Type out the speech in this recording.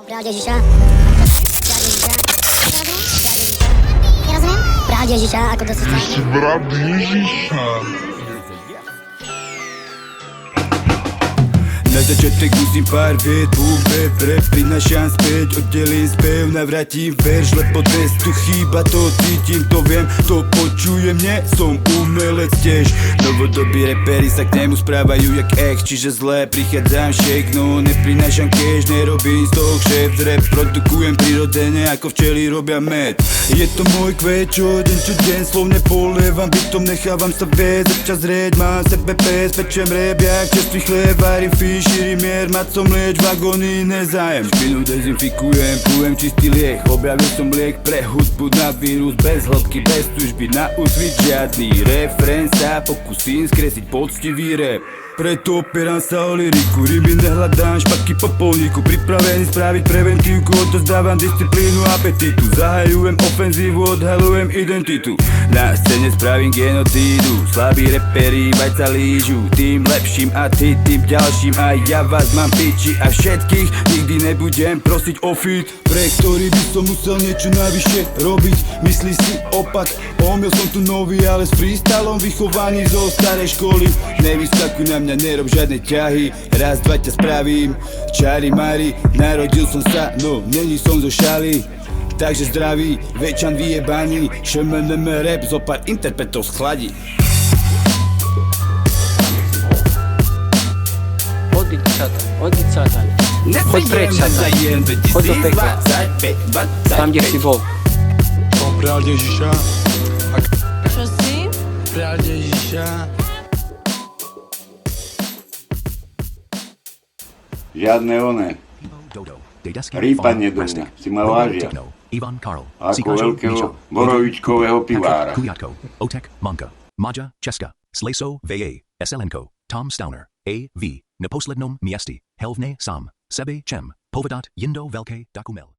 Pravda Ježiša. Nerozumiem? Pravda Ježiša, ako to sa stane? Pravda Ježiša. Na začiatek musím pár viet, rap prinášam späť, oddelím spev, navratím verš, lebo dnes tu chýba, to cítim, to viem, to počujem, nie som umelec tiež. Novodobí reperi sa k nemu správajú jak ex, čiže zlé, prichádzam shake, no neprinášam cash, nerobím z toho kšeft, rap produkujem prirodzene, ako včely robia med. Je to môj kvečo, deň čo deň, slovne polievam, bytom nechávam sa viesť, občas rieť, mám sebe pes, pečem rap, jak čerstvý chlieb, varím fiš, šírim mier, macom lieč, vagóny nezájem. Špinu dezinfikujem, plujem čistý liek, objavil som liek pre hudbu na vírus, bez hĺbky, bez tužby, na úsvit žiadny refrén sa pokúsim skresliť poctivý rap. Preto opieram sa o lyriku, rymy nehľadám, špatky po polníku, pripravený spraviť preventívku, odozdávam disciplínu apetitu, zahajujem ofenzívu, odhalujem identitu, na scéne spravím genotídu, slabí reperi vajca lížu, tým lepším a ty tým ďalším, a ja vás mám piči a všetkých nikdy nebudem prosiť o feat, pre ktorý by som musel niečo navyše robiť, myslí si opak, omyl som tu nový, ale s freestylom vychovaný zo starej školy, nevyskakuj na mňa, nerob žiadne ťahy, raz, dva ťa spravím, čari mari, narodil som sa, no není som zo šaly, takže zdraví, väčšan vyjebaný, šmnm rap, zo pár interpretov schladí. Odíď satan. Choď preč satan. Choď do pekla. Tam, kde si bol. Som pravda Ježiša. Čo si? Pravda Ježiša. Žiadne oné. Rýpanie do mňa, si ma vážia. Ako veľkého borovičkového pivára. Otek Manka, Maja Česka, Sleso VA, Selenko, Tom Stauner, A.V. Na poslednom miesti, Helvne Sam, Sebe Chem, Povedat Jindo Velké Dakumel.